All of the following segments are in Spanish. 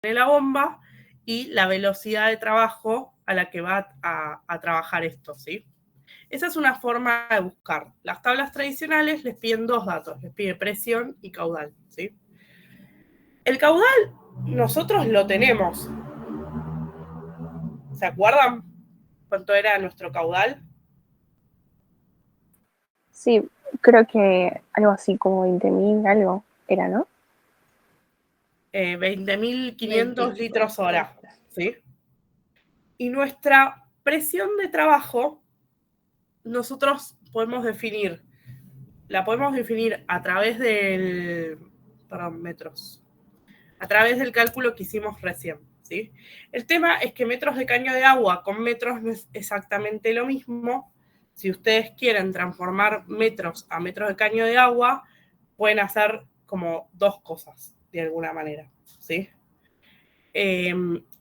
la bomba y la velocidad de trabajo a la que va a trabajar esto, ¿sí? Esa es una forma de buscar. Las tablas tradicionales les piden dos datos, les pide presión y caudal, ¿sí? El caudal nosotros lo tenemos. ¿Se acuerdan cuánto era nuestro caudal? Sí, creo que algo así como 20.000 algo era, ¿no? 20.500 litros hora, ¿sí? Y nuestra presión de trabajo, nosotros la podemos definir a través metros, a través del cálculo que hicimos recién, ¿sí? El tema es que metros de caño de agua con metros no es exactamente lo mismo. Si ustedes quieren transformar metros a metros de caño de agua, pueden hacer como dos cosas, de alguna manera, ¿sí?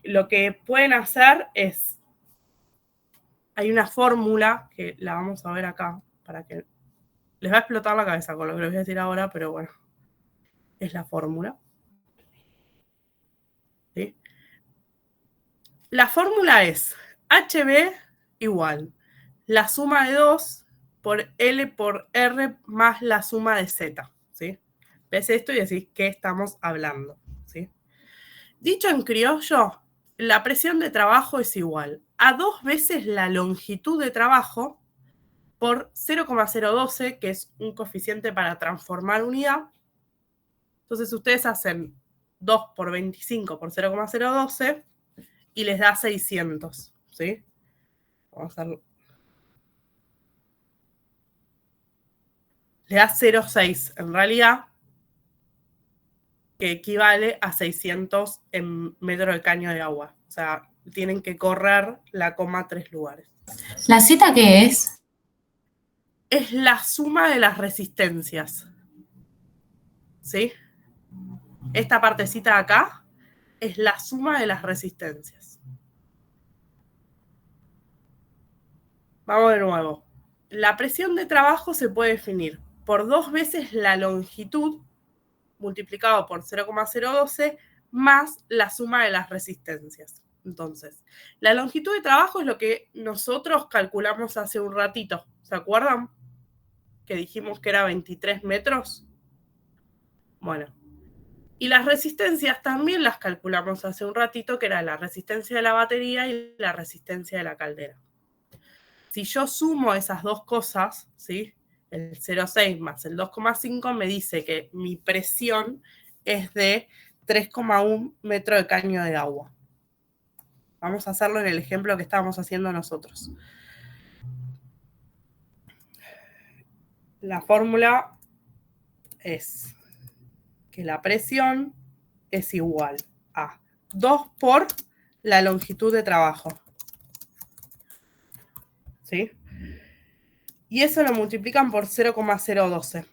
Lo que pueden hacer es, hay una fórmula que la vamos a ver acá, para que les va a explotar la cabeza con lo que les voy a decir ahora, pero bueno, es la fórmula, ¿sí? La fórmula es HB igual la suma de 2 por L por R más la suma de Z, ¿sí? Ves esto y decís qué estamos hablando, ¿sí? Dicho en criollo, la presión de trabajo es igual a 2 veces la longitud de trabajo por 0,012, que es un coeficiente para transformar unidad. Entonces ustedes hacen 2 por 25 por 0,012 y les da 600, ¿sí? Vamos a hacerlo. Le da 0,6 en realidad, que equivale a 600 en metro de caño de agua. O sea, tienen que correr la coma 3 lugares. ¿La Z qué es? Es la suma de las resistencias, ¿sí? Esta partecita de acá es la suma de las resistencias. Vamos de nuevo. La presión de trabajo se puede definir por 2 veces la longitud multiplicado por 0,012 más la suma de las resistencias. Entonces, la longitud de trabajo es lo que nosotros calculamos hace un ratito. ¿Se acuerdan? Que dijimos que era 23 metros. Bueno, y las resistencias también las calculamos hace un ratito, que era la resistencia de la batería y la resistencia de la caldera. Si yo sumo esas dos cosas, ¿sí? El 0,6 más el 2,5 me dice que mi presión es de 3,1 metro de caño de agua. Vamos a hacerlo en el ejemplo que estábamos haciendo nosotros. La fórmula es que la presión es igual a 2 por la longitud de trabajo, ¿sí? Y eso lo multiplican por 0,012.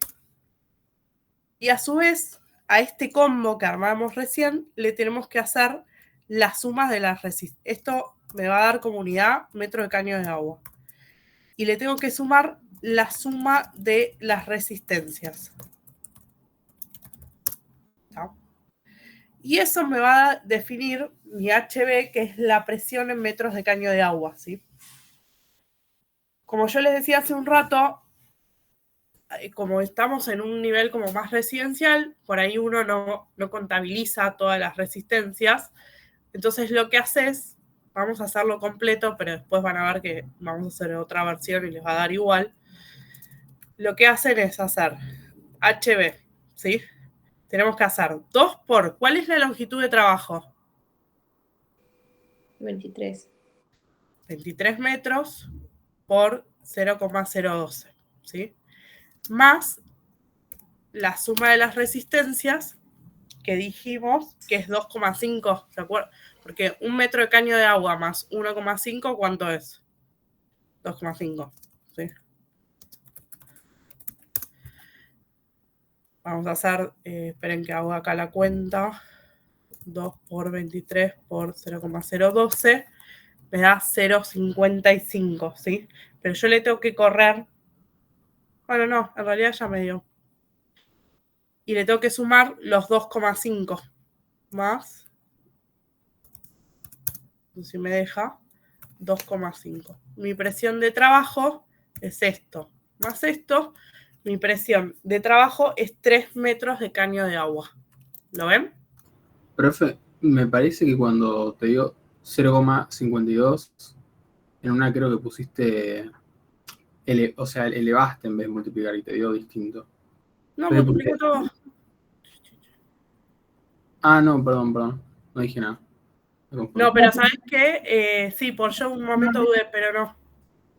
Y a su vez, a este combo que armamos recién, le tenemos que hacer la suma de las resistencias. Esto me va a dar como unidad metro de caño de agua. Y le tengo que sumar la suma de las resistencias. ¿Está? Y eso me va a definir mi HB, que es la presión en metros de caño de agua, ¿sí? Como yo les decía hace un rato, como estamos en un nivel como más residencial, por ahí uno no contabiliza todas las resistencias. Entonces lo que haces, vamos a hacerlo completo, pero después van a ver que vamos a hacer otra versión y les va a dar igual. Lo que hacen es hacer HB, ¿sí? Tenemos que hacer 2 por, ¿cuál es la longitud de trabajo? 23. 23 metros por 0,012, ¿sí? Más la suma de las resistencias, que dijimos que es 2,5, ¿se acuerdan? Porque un metro de caño de agua más 1,5, ¿cuánto es? 2,5, ¿sí? Vamos a hacer, esperen que hago acá la cuenta, 2 por 23 por 0,012, me da 0,55, ¿sí? Pero yo le tengo que correr, bueno, no, en realidad ya me dio. Y le tengo que sumar los 2,5 más si me deja, 2,5. Mi presión de trabajo es esto, más esto. Mi presión de trabajo es 3 metros de caño de agua. ¿Lo ven? Profe, me parece que cuando te dio 0,52, en una creo que pusiste, o sea, elevaste en vez de multiplicar y te dio distinto. No, Pero multiplico todo. Ah, no, perdón. No dije nada. Me confundí. No, pero ¿sabes qué? Sí, por yo un momento dudé, pero no.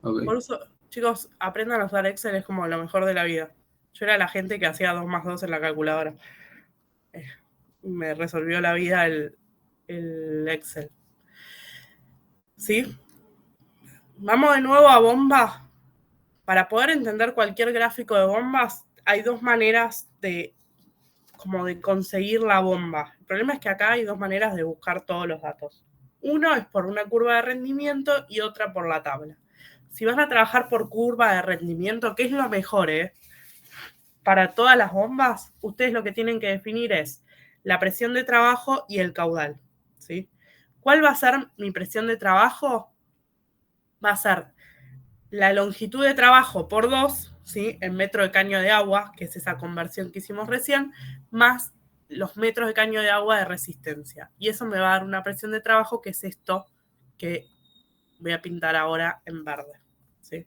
Ok. Por eso, chicos, aprendan a usar Excel, es como lo mejor de la vida. Yo era la gente que hacía 2 más 2 en la calculadora. Me resolvió la vida el Excel. ¿Sí? Vamos de nuevo a bomba. Para poder entender cualquier gráfico de bombas, hay dos maneras de conseguir la bomba. El problema es que acá hay dos maneras de buscar todos los datos. Uno es por una curva de rendimiento y otra por la tabla. Si van a trabajar por curva de rendimiento, ¿qué es lo mejor? Para todas las bombas, ustedes lo que tienen que definir es la presión de trabajo y el caudal, ¿sí? ¿Cuál va a ser mi presión de trabajo? Va a ser la longitud de trabajo por 2, ¿sí? En metro de caño de agua, que es esa conversión que hicimos recién, más los metros de caño de agua de resistencia. Y eso me va a dar una presión de trabajo que es esto que voy a pintar ahora en verde, ¿sí?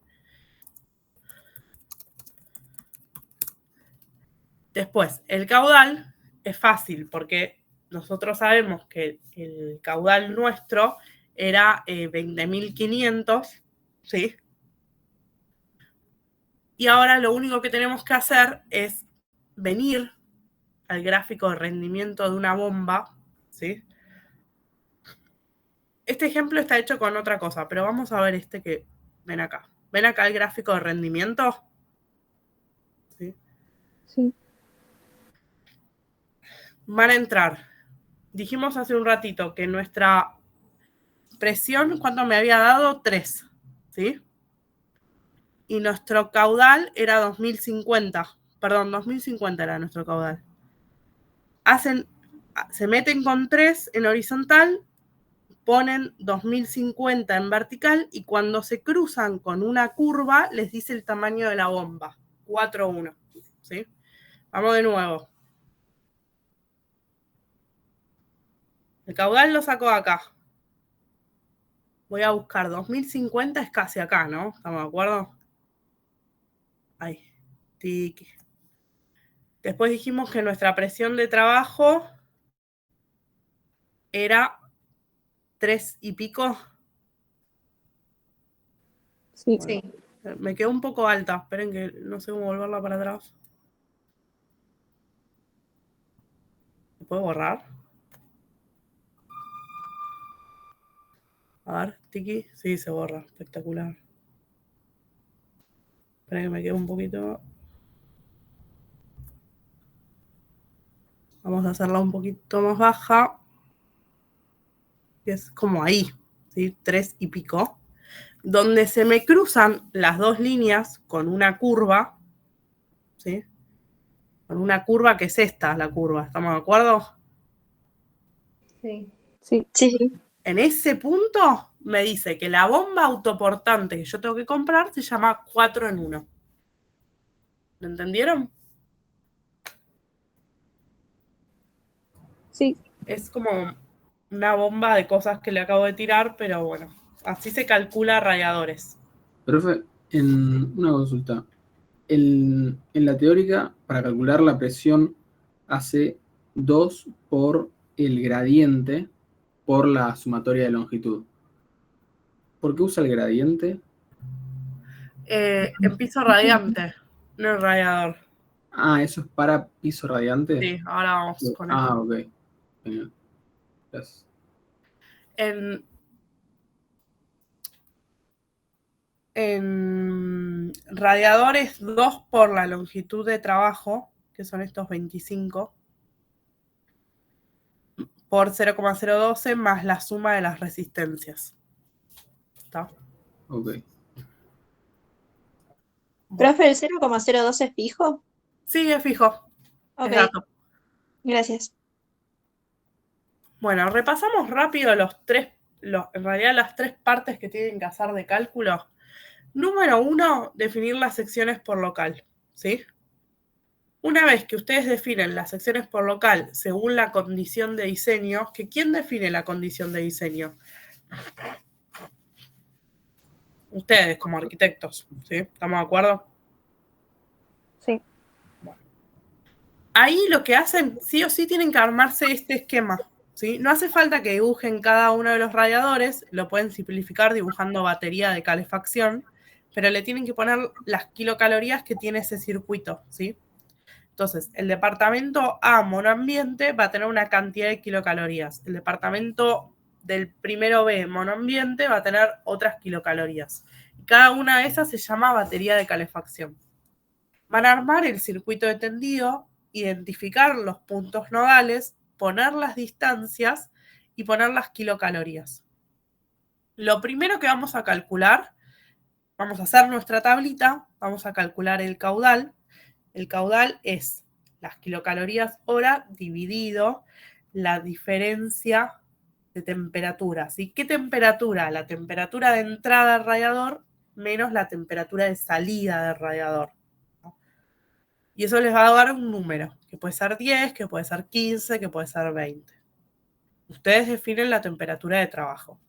Después, el caudal es fácil porque nosotros sabemos que el caudal nuestro era 20.500, ¿sí? Y ahora lo único que tenemos que hacer es venir al gráfico de rendimiento de una bomba, ¿sí? Este ejemplo está hecho con otra cosa, pero vamos a ver este que ven acá. ¿Ven acá el gráfico de rendimiento? ¿Sí? Sí. Van a entrar. Dijimos hace un ratito que nuestra presión, ¿cuánto me había dado? 3, ¿sí? Y nuestro caudal era 2050. Perdón, 2050 era nuestro caudal. Se meten con 3 en horizontal, ponen 2050 en vertical y cuando se cruzan con una curva les dice el tamaño de la bomba, 4,1, ¿sí? Vamos de nuevo. El caudal lo saco de acá. Voy a buscar 2050, es casi acá, ¿no? ¿Estamos de acuerdo? Ahí. Tic. Después dijimos que nuestra presión de trabajo era 3 y pico. Sí. Bueno, me quedó un poco alta. Esperen que no sé cómo volverla para atrás. ¿Se puede borrar? A ver, Tiki. Sí, se borra. Espectacular. Esperen que me quede un poquito. Vamos a hacerla un poquito más baja. Que es como ahí, ¿sí? 3 y pico. Donde se me cruzan las dos líneas con una curva, ¿sí? Con una curva que es esta, la curva. ¿Estamos de acuerdo? Sí. Sí. Sí. En ese punto me dice que la bomba autoportante que yo tengo que comprar se llama 4 en 1. ¿Lo entendieron? Sí. Es como una bomba de cosas que le acabo de tirar, pero bueno, así se calcula radiadores. Profe, en una consulta. En la teórica, para calcular la presión, hace 2 por el gradiente por la sumatoria de longitud. ¿Por qué usa el gradiente? En piso radiante, no en radiador. Ah, ¿eso es para piso radiante? Sí, ahora vamos con Ah, esto. ok. Genial. Gracias. En radiadores 2 por la longitud de trabajo, que son estos 25, por 0,012 más la suma de las resistencias. ¿Está? Ok. ¿Profe, el 0,02 es fijo? Sí, es fijo. Ok, Es dato. gracias. Bueno, repasamos rápido los 3 en realidad las 3 partes que tienen que hacer de cálculo. Número 1, definir las secciones por local, ¿sí? Una vez que ustedes definen las secciones por local según la condición de diseño, ¿quién define la condición de diseño? Ustedes como arquitectos, ¿sí? ¿Estamos de acuerdo? Sí. Bueno. Ahí lo que hacen, sí o sí, tienen que armarse este esquema, ¿sí? No hace falta que dibujen cada uno de los radiadores, lo pueden simplificar dibujando batería de calefacción, pero le tienen que poner las kilocalorías que tiene ese circuito, ¿sí? Entonces, el departamento A, monoambiente, va a tener una cantidad de kilocalorías. El departamento del primero B, monoambiente, va a tener otras kilocalorías. Y cada una de esas se llama batería de calefacción. Van a armar el circuito de tendido, identificar los puntos nodales, poner las distancias y poner las kilocalorías. Lo primero que vamos a calcular, vamos a hacer nuestra tablita, vamos a calcular el caudal. El caudal es las kilocalorías hora dividido la diferencia de temperatura. ¿Sí? ¿Qué temperatura? La temperatura de entrada del radiador menos la temperatura de salida del radiador. ¿No? Y eso les va a dar un número, que puede ser 10, que puede ser 15, que puede ser 20. Ustedes definen la temperatura de trabajo.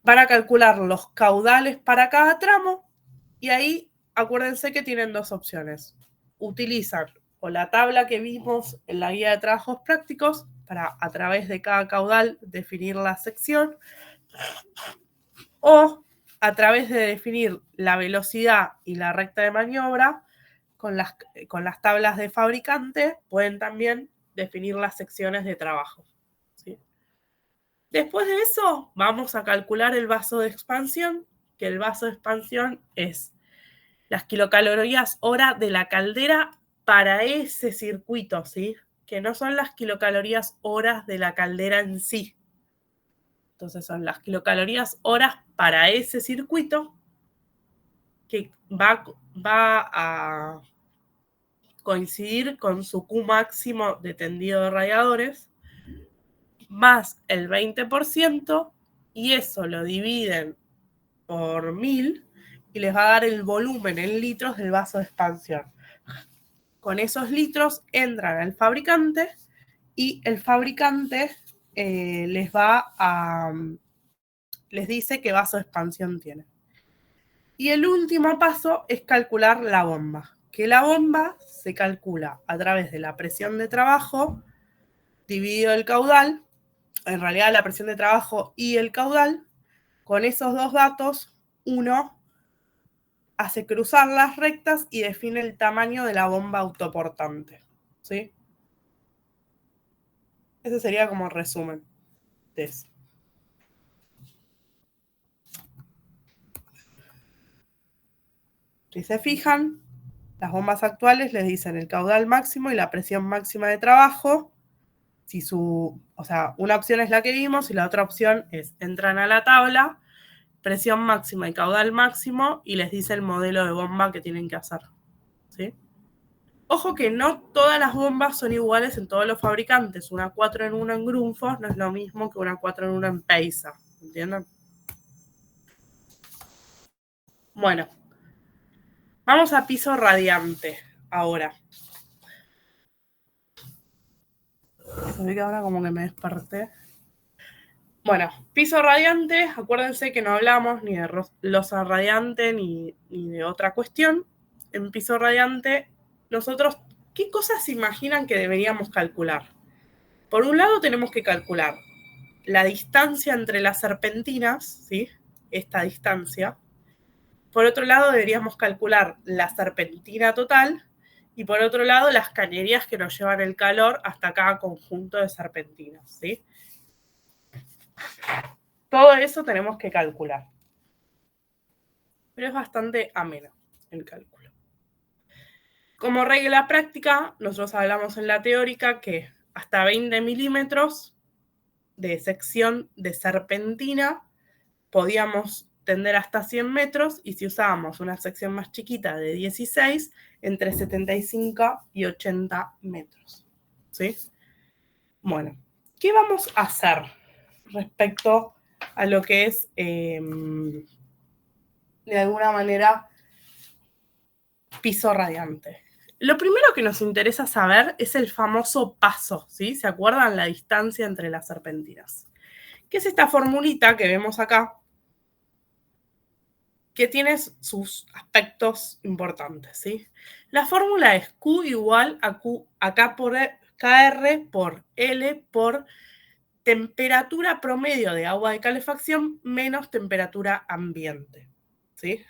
Van a calcular los caudales para cada tramo y ahí acuérdense que tienen 2 opciones. Utilizan o la tabla que vimos en la guía de trabajos prácticos para a través de cada caudal definir la sección, o a través de definir la velocidad y la recta de maniobra con las tablas de fabricante pueden también definir las secciones de trabajo, ¿sí? Después de eso vamos a calcular el vaso de expansión, que el vaso de expansión es las kilocalorías hora de la caldera para ese circuito, ¿sí? Que no son las kilocalorías horas de la caldera en sí. Entonces son las kilocalorías horas para ese circuito que va a coincidir con su Q máximo de tendido de radiadores, más el 20%, y eso lo dividen por 1000 y les va a dar el volumen en litros del vaso de expansión. Con esos litros entran al fabricante y el fabricante les dice qué vaso de expansión tiene. Y el último paso es calcular la bomba, que la bomba se calcula a través de la presión de trabajo dividido el caudal, en realidad la presión de trabajo y el caudal. Con esos 2 datos, uno hace cruzar las rectas y define el tamaño de la bomba autoportante, ¿sí? Ese sería como resumen de eso. Si se fijan, las bombas actuales les dicen el caudal máximo y la presión máxima de trabajo. Una opción es la que vimos y la otra opción es entran a la tabla, presión máxima y caudal máximo, y les dice el modelo de bomba que tienen que hacer, ¿sí? Ojo que no todas las bombas son iguales en todos los fabricantes. Una 4 en 1 en Grundfos no es lo mismo que una 4 en 1 en Peisa, ¿entienden? Bueno, vamos a piso radiante ahora. Se ve que ahora como que me desperté. Bueno, piso radiante, acuérdense que no hablamos ni de losa radiante ni de otra cuestión. En piso radiante, nosotros, ¿qué cosas se imaginan que deberíamos calcular? Por un lado tenemos que calcular la distancia entre las serpentinas, ¿sí? Esta distancia. Por otro lado deberíamos calcular la serpentina total y por otro lado las cañerías que nos llevan el calor hasta cada conjunto de serpentinas, ¿sí? Todo eso tenemos que calcular. Pero es bastante ameno el cálculo. Como regla práctica, nosotros hablamos en la teórica que hasta 20 milímetros de sección de serpentina podíamos tender hasta 100 metros y si usábamos una sección más chiquita de 16, entre 75 y 80 metros. ¿Sí? Bueno, ¿qué vamos a hacer? respecto a lo que es, de alguna manera, piso radiante. Lo primero que nos interesa saber es el famoso paso, ¿sí? ¿Se acuerdan? La distancia entre las serpentinas. ¿Qué es esta formulita que vemos acá? Que tiene sus aspectos importantes, ¿sí? La fórmula es Q igual a K por KR por L por temperatura promedio de agua de calefacción menos temperatura ambiente, ¿sí?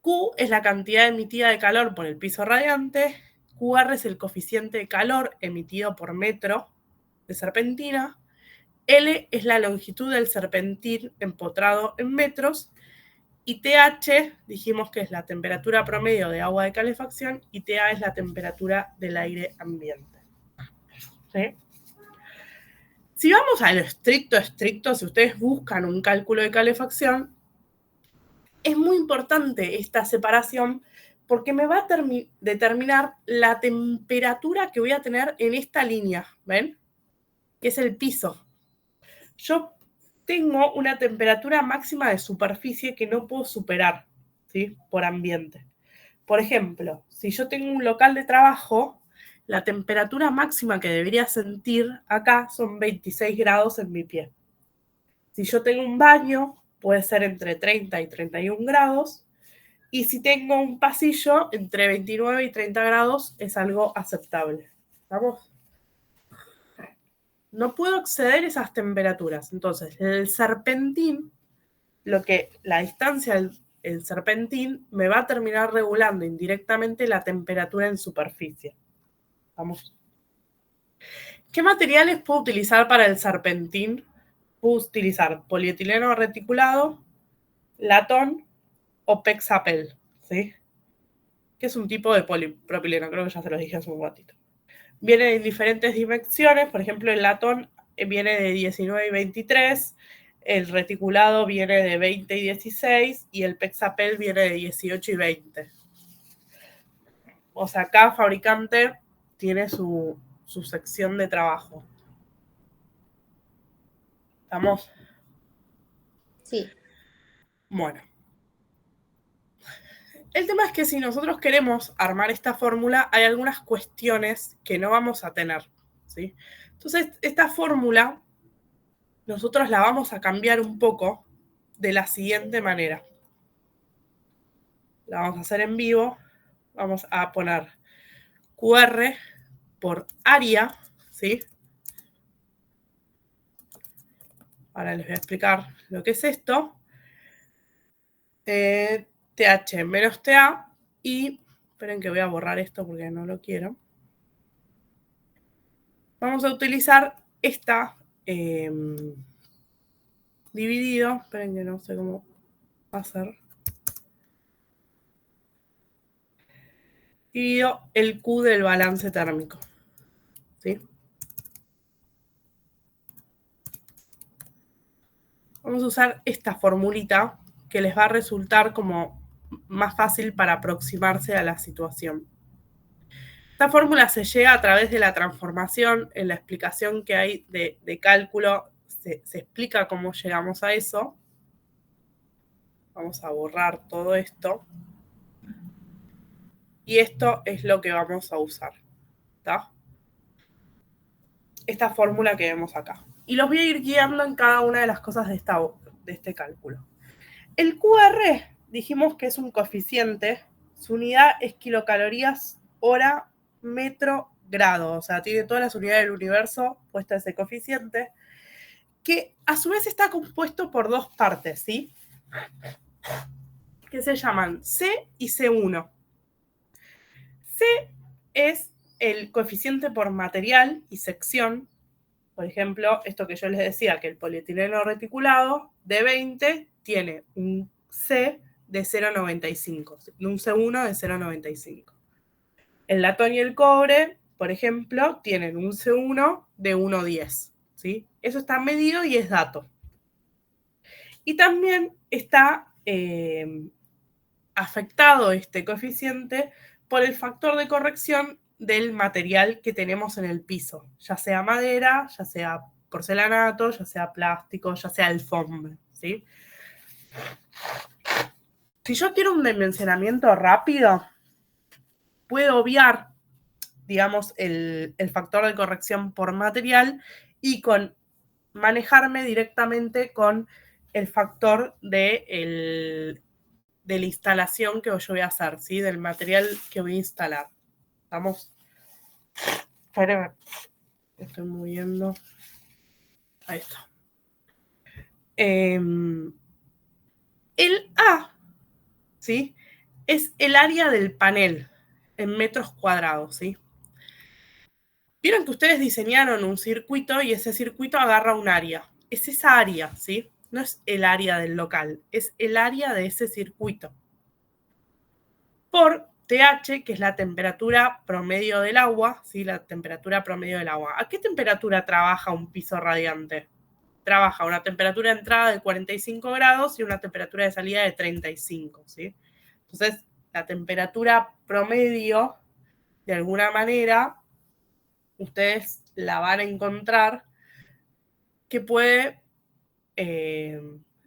Q es la cantidad emitida de calor por el piso radiante, QR es el coeficiente de calor emitido por metro de serpentina, L es la longitud del serpentín empotrado en metros, y TH dijimos que es la temperatura promedio de agua de calefacción y TA es la temperatura del aire ambiente. ¿Sí? Si vamos a lo estricto, si ustedes buscan un cálculo de calefacción, es muy importante esta separación porque me va a determinar la temperatura que voy a tener en esta línea, ¿ven? Que es el piso. Yo tengo una temperatura máxima de superficie que no puedo superar, ¿sí? Por ambiente. Por ejemplo, si yo tengo un local de trabajo, la temperatura máxima que debería sentir acá son 26 grados en mi pie. Si yo tengo un baño, puede ser entre 30 y 31 grados. Y si tengo un pasillo, entre 29 y 30 grados es algo aceptable. ¿Estamos? No puedo exceder esas temperaturas. Entonces, el serpentín, la distancia del serpentín me va a terminar regulando indirectamente la temperatura en superficie. ¿Vamos? ¿Qué materiales puedo utilizar para el serpentín? Puedo utilizar polietileno reticulado, latón o pexapel, ¿sí? Que es un tipo de polipropileno, creo que ya se los dije hace un ratito. Viene en diferentes dimensiones, por ejemplo, el latón viene de 19 y 23, el reticulado viene de 20 y 16 y el pexapel viene de 18 y 20. O sea, cada fabricante tiene su sección de trabajo. ¿Estamos? Sí. Bueno. El tema es que si nosotros queremos armar esta fórmula, hay algunas cuestiones que no vamos a tener, ¿sí? Entonces, esta fórmula nosotros la vamos a cambiar un poco de la siguiente manera. La vamos a hacer en vivo. Vamos a poner QR por área, ¿sí? Ahora les voy a explicar lo que es esto. TH menos TA y, esperen que voy a borrar esto porque no lo quiero. Vamos a utilizar esta dividido, esperen que no sé cómo va a ser. Dividido el Q del balance térmico, ¿sí? Vamos a usar esta formulita que les va a resultar como más fácil para aproximarse a la situación. Esta fórmula se llega a través de la transformación. En la explicación que hay de cálculo se explica cómo llegamos a eso. Vamos a borrar todo esto. Y esto es lo que vamos a usar, ¿está? Esta fórmula que vemos acá. Y los voy a ir guiando en cada una de las cosas de este cálculo. El QR dijimos que es un coeficiente. Su unidad es kilocalorías hora metro grado. O sea, tiene todas las unidades del universo puesta ese coeficiente, que a su vez está compuesto por dos partes, ¿sí? Que se llaman C y C1. C es el coeficiente por material y sección. Por ejemplo, esto que yo les decía, que el polietileno reticulado de 20 tiene un C de 0,95, un C1 de 0,95. El latón y el cobre, por ejemplo, tienen un C1 de 1,10, ¿sí? Eso está medido y es dato. Y también está afectado este coeficiente por el factor de corrección del material que tenemos en el piso, ya sea madera, ya sea porcelanato, ya sea plástico, ya sea alfombra, ¿sí? Si yo quiero un dimensionamiento rápido, puedo obviar, digamos, el factor de corrección por material y manejarme directamente con el factor de la instalación que yo voy a hacer, ¿sí? Del material que voy a instalar. ¿Estamos? Espérenme. Estoy moviendo. Ahí está. El A, ¿sí? Es el área del panel en metros cuadrados, ¿sí? Vieron que ustedes diseñaron un circuito y ese circuito agarra un área. Es esa área, ¿sí? No es el área del local, es el área de ese circuito. Por TH, que es la temperatura promedio del agua, ¿sí? La temperatura promedio del agua. ¿A qué temperatura trabaja un piso radiante? Trabaja una temperatura de entrada de 45 grados y una temperatura de salida de 35, ¿sí? Entonces, la temperatura promedio, de alguna manera, ustedes la van a encontrar que puede,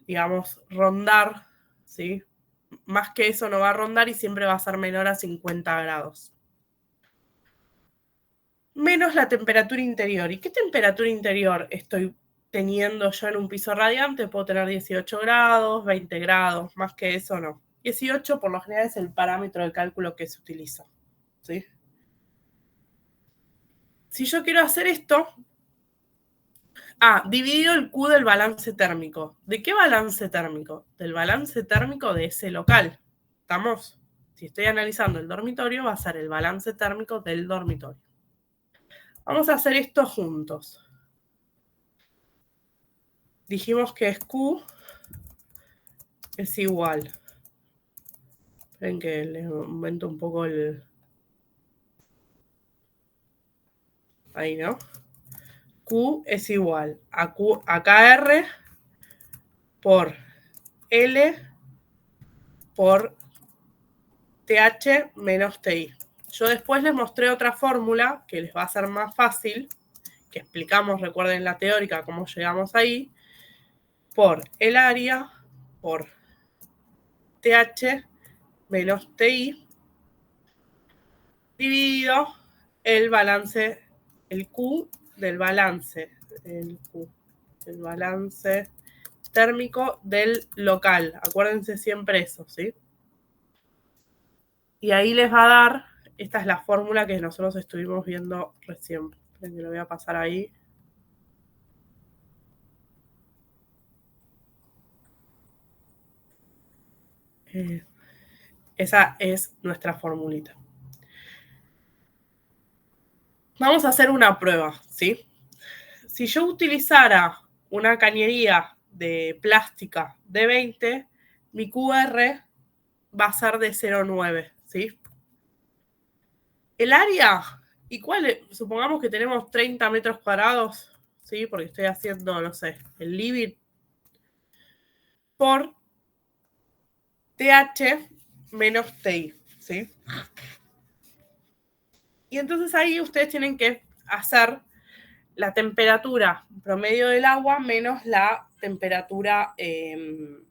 digamos, rondar, ¿sí? Más que eso no va a rondar y siempre va a ser menor a 50 grados. Menos la temperatura interior. ¿Y qué temperatura interior estoy teniendo yo en un piso radiante? Puedo tener 18 grados, 20 grados, más que eso no. 18 por lo general es el parámetro de cálculo que se utiliza, ¿sí? Si yo quiero hacer esto, dividido el Q del balance térmico. ¿De qué balance térmico? Del balance térmico de ese local. ¿Estamos? Si estoy analizando el dormitorio, va a ser el balance térmico del dormitorio. Vamos a hacer esto juntos. Dijimos que es Q es igual. Ven que les aumento un poco el... Ahí, ¿no? Q es igual a KR por L por TH menos TI. Yo después les mostré otra fórmula que les va a ser más fácil, que explicamos, recuerden la teórica, cómo llegamos ahí, por el área, por TH menos TI, dividido el balance, el Q del balance, el balance térmico del local. Acuérdense siempre eso, ¿sí? Y ahí les va a dar, esta es la fórmula que nosotros estuvimos viendo recién. Que lo voy a pasar ahí. Esa es nuestra formulita. Vamos a hacer una prueba, ¿sí? Si yo utilizara una cañería de plástica de 20, mi QR va a ser de 0,9, ¿sí? El área, ¿y cuál? Supongamos que tenemos 30 metros cuadrados, ¿sí? Porque estoy haciendo, no sé, el living por TH menos TI, ¿sí? Y entonces ahí ustedes tienen que hacer la temperatura promedio del agua menos la temperatura del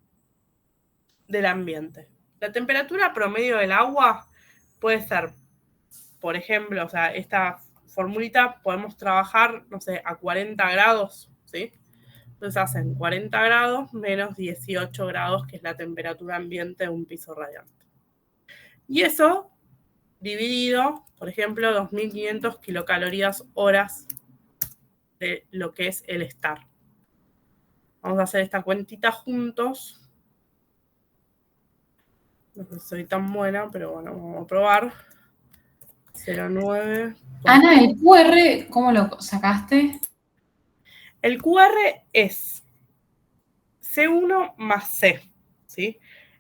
ambiente. La temperatura promedio del agua puede ser, por ejemplo, o sea, esta formulita podemos trabajar, no sé, a 40 grados, ¿sí? Entonces hacen 40 grados menos 18 grados, que es la temperatura ambiente de un piso radiante. Y eso dividido, por ejemplo, 2.500 kilocalorías horas de lo que es el estar. Vamos a hacer esta cuentita juntos. No sé si soy tan buena, pero bueno, vamos a probar. 0,9. Ana, ¿el QR cómo lo sacaste? El QR es C1 más C, ¿sí?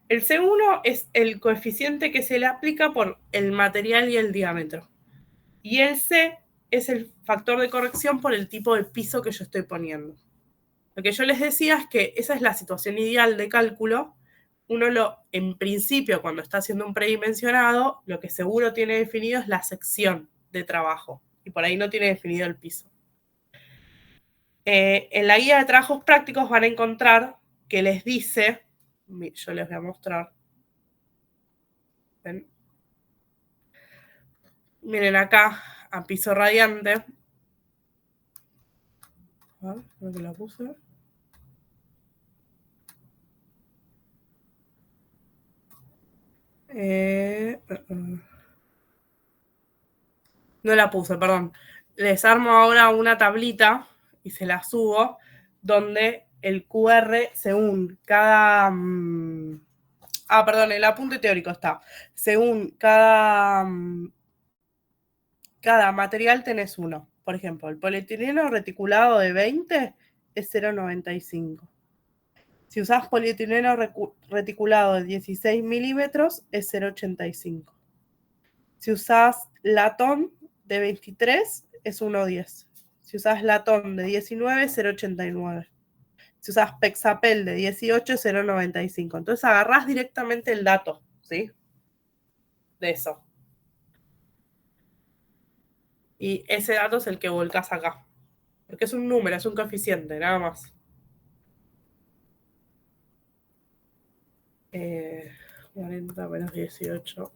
El C1 es el coeficiente que se le aplica por el material y el diámetro. Y el C es el factor de corrección por el tipo de piso que yo estoy poniendo. Lo que yo les decía es que esa es la situación ideal de cálculo. Uno en principio, cuando está haciendo un predimensionado, lo que seguro tiene definido es la sección de trabajo. Y por ahí no tiene definido el piso. En la guía de trabajos prácticos van a encontrar que les dice, yo les voy a mostrar. ¿Ven? Miren acá, a piso radiante. A ver, creo que la puse. No la puse, perdón. Les armo ahora una tablita y se la subo donde el QR según cada... perdón, el apunte teórico está. Según cada material tenés uno. Por ejemplo, el polietileno reticulado de 20 es 0,95. Si usás polietileno reticulado de 16 milímetros es 0,85. Si usás latón de 23 es 1,10. Si usás latón de 19 es 0,89. Si usás Pexapel de 18 es 0,95. Entonces agarrás directamente el dato, ¿sí? De eso. Y ese dato es el que volcás acá. Porque es un número, es un coeficiente, nada más. 40 menos 18.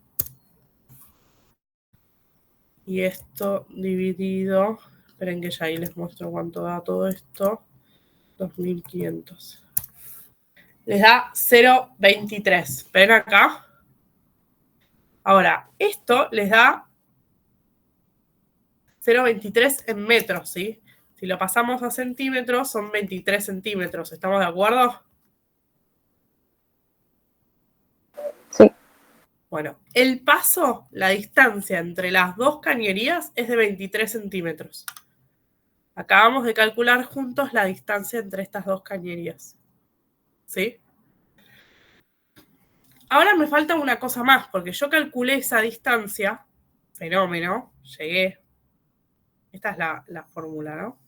Y esto dividido, esperen que ya ahí les muestro cuánto da todo esto, 2500. Les da 0,23. ¿Ven acá? Ahora, esto les da 0,23 en metros, ¿sí? Si lo pasamos a centímetros, son 23 centímetros. ¿Estamos de acuerdo? Sí. Bueno, el paso, la distancia entre las dos cañerías es de 23 centímetros. Acabamos de calcular juntos la distancia entre estas dos cañerías. ¿Sí? Ahora me falta una cosa más, porque yo calculé esa distancia. Fenómeno, llegué. Esta es la fórmula, ¿no?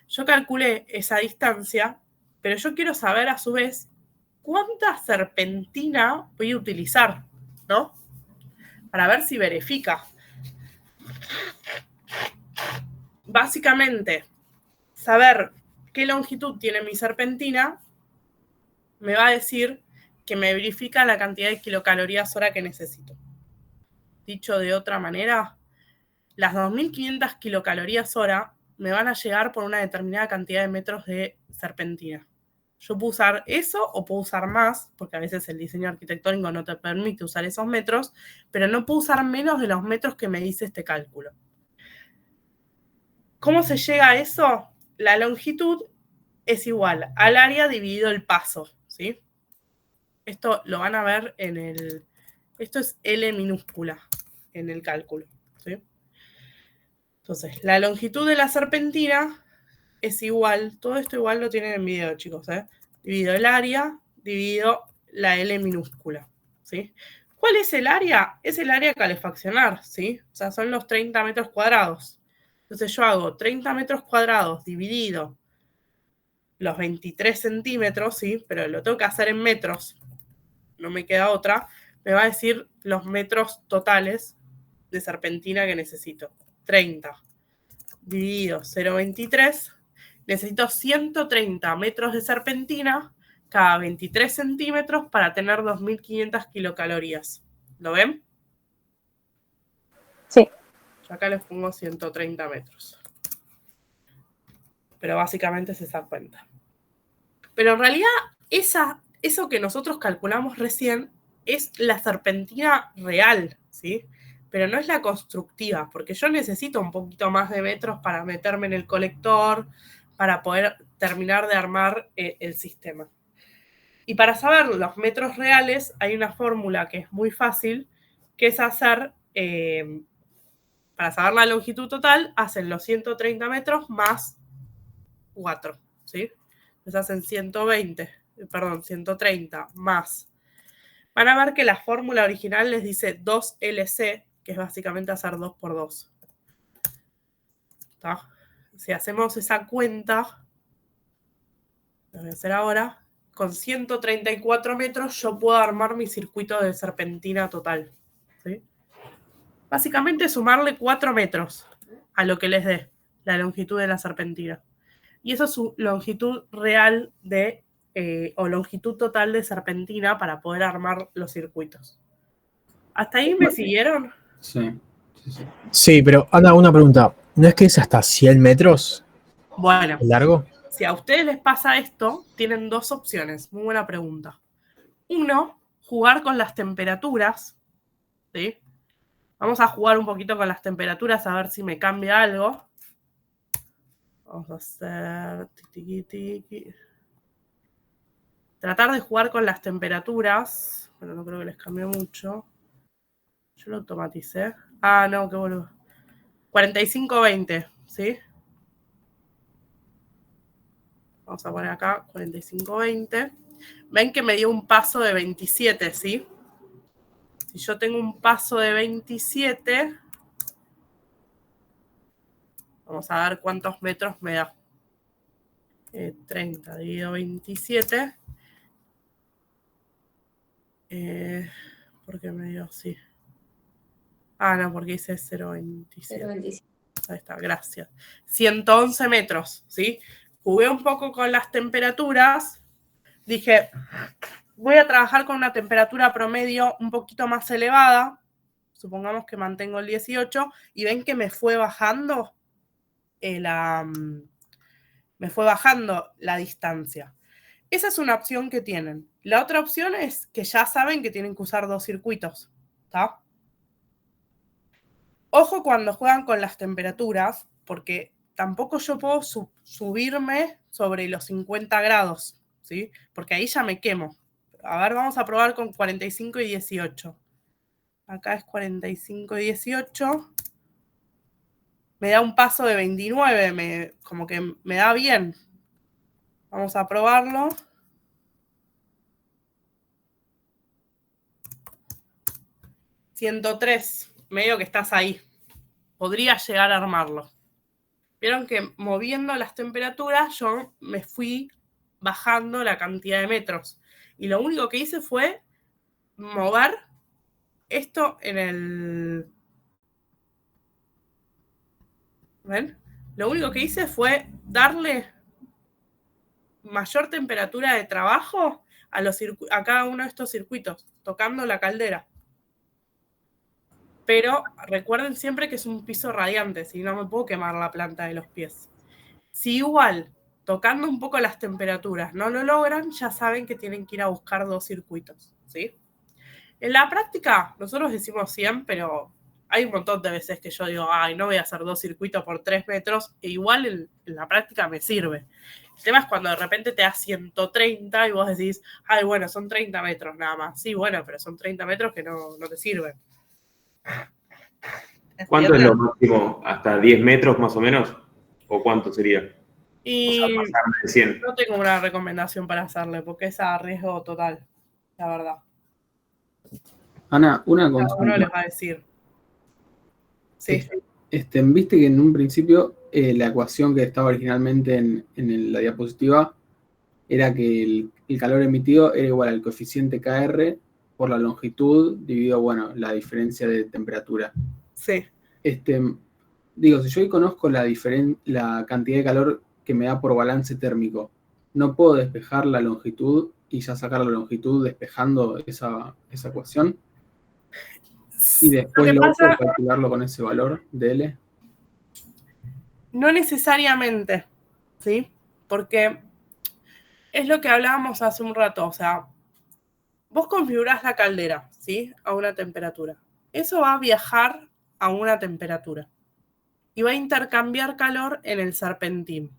Yo calculé esa distancia, pero yo quiero saber a su vez cuánta serpentina voy a utilizar, ¿no? Para ver si verifica. Básicamente, saber qué longitud tiene mi serpentina me va a decir que me verifica la cantidad de kilocalorías hora que necesito. Dicho de otra manera, las 2500 kilocalorías hora me van a llegar por una determinada cantidad de metros de serpentina. Yo puedo usar eso o puedo usar más, porque a veces el diseño arquitectónico no te permite usar esos metros, pero no puedo usar menos de los metros que me dice este cálculo. ¿Cómo se llega a eso? La longitud es igual al área dividido el paso, ¿sí? Esto lo van a ver en el... Esto es L minúscula en el cálculo, ¿sí? Entonces, la longitud de la serpentina es igual, todo esto igual lo tienen en video, chicos, dividido el área, dividido la L minúscula, ¿sí? ¿Cuál es el área? Es el área a calefaccionar, ¿sí? O sea, son los 30 metros cuadrados. Entonces yo hago 30 metros cuadrados dividido los 23 centímetros, ¿sí? Pero lo tengo que hacer en metros, no me queda otra. Me va a decir los metros totales de serpentina que necesito. 30 dividido 0,23, necesito 130 metros de serpentina cada 23 centímetros para tener 2500 kilocalorías. ¿Lo ven? Sí. Yo acá les pongo 130 metros. Pero básicamente es esa cuenta. Pero en realidad eso que nosotros calculamos recién es la serpentina real, ¿sí? Pero no es la constructiva, porque yo necesito un poquito más de metros para meterme en el colector, para poder terminar de armar el sistema. Y para saber los metros reales hay una fórmula que es muy fácil, que es hacer, para saber la longitud total, hacen los 130 metros más 4, ¿sí? Entonces hacen 130 más. Van a ver que la fórmula original les dice 2LC, que es básicamente hacer 2 por 2. ¿Está? Si hacemos esa cuenta, lo voy a hacer ahora, con 134 metros yo puedo armar mi circuito de serpentina total, ¿sí? Básicamente sumarle 4 metros a lo que les dé la longitud de la serpentina. y eso es su longitud real o longitud total de serpentina para poder armar los circuitos. ¿Hasta ahí me siguieron? Sí. Sí, pero Ana, una pregunta. ¿No es que es hasta 100 metros Bueno, el largo? si a ustedes les pasa esto, tienen dos opciones. Muy buena pregunta. Uno, jugar con las temperaturas, ¿sí? Vamos a jugar un poquito con las temperaturas a ver si me cambia algo. Vamos a hacer... Tratar de jugar con las temperaturas. Bueno, no creo que les cambie mucho. Yo lo automaticé. Ah, no, qué boludo. 45-20, ¿sí? Vamos a poner acá 45-20. Ven que me dio un paso de 27, ¿sí? Si yo tengo un paso de 27, vamos a ver cuántos metros me da. 30 dividido 27. ¿Por qué me dio así? Ah, no, porque hice 0,27. 0,27. Ahí está, gracias. 111 metros, ¿sí? Jugué un poco con las temperaturas. Dije, voy a trabajar con una temperatura promedio un poquito más elevada. Supongamos que mantengo el 18. Y ven que me fue bajando la distancia. Esa es una opción que tienen. La otra opción es que ya saben que tienen que usar dos circuitos, ¿está? Ojo cuando juegan con las temperaturas, porque tampoco yo puedo subirme sobre los 50 grados, ¿sí? Porque ahí ya me quemo. A ver, vamos a probar con 45 y 18. Acá es 45 y 18. Me da un paso de 29, como que me da bien. Vamos a probarlo. $103, medio que estás ahí. Podría llegar a armarlo. Vieron que moviendo las temperaturas yo me fui bajando la cantidad de metros. Y lo único que hice fue mover esto en el... ¿Ven? Lo único que hice fue darle mayor temperatura de trabajo a cada uno de estos circuitos, tocando la caldera. Pero recuerden siempre que es un piso radiante, si no me puedo quemar la planta de los pies. Si igual, tocando un poco las temperaturas, no lo logran, ya saben que tienen que ir a buscar dos circuitos, ¿sí? En la práctica, nosotros decimos 100, pero hay un montón de veces que yo digo, ay, no voy a hacer dos circuitos por 3 metros, e igual en la práctica me sirve. El tema es cuando de repente te da 130 y vos decís, ay, bueno, son 30 metros nada más. Sí, bueno, pero son 30 metros que no te sirven. ¿Cuánto es lo máximo? ¿Hasta 10 metros más o menos? ¿O cuánto sería? Y o sea, pasarme de 100. no tengo una recomendación para hacerle, porque es a riesgo total, la verdad. Ana, una Cada consulta. uno les va a decir. Sí. Viste que en un principio la ecuación que estaba originalmente en la diapositiva era que el calor emitido era igual al coeficiente KR por la longitud dividido, bueno, la diferencia de temperatura. Sí. Digo, si yo hoy conozco la cantidad de calor que me da por balance térmico, ¿no puedo despejar la longitud y ya sacar la longitud despejando esa ecuación? Y después luego calcularlo con ese valor de L. No necesariamente, ¿sí? Porque es lo que hablábamos hace un rato, o sea, vos configurás la caldera, ¿sí? A una temperatura. Eso va a viajar a una temperatura y va a intercambiar calor en el serpentín.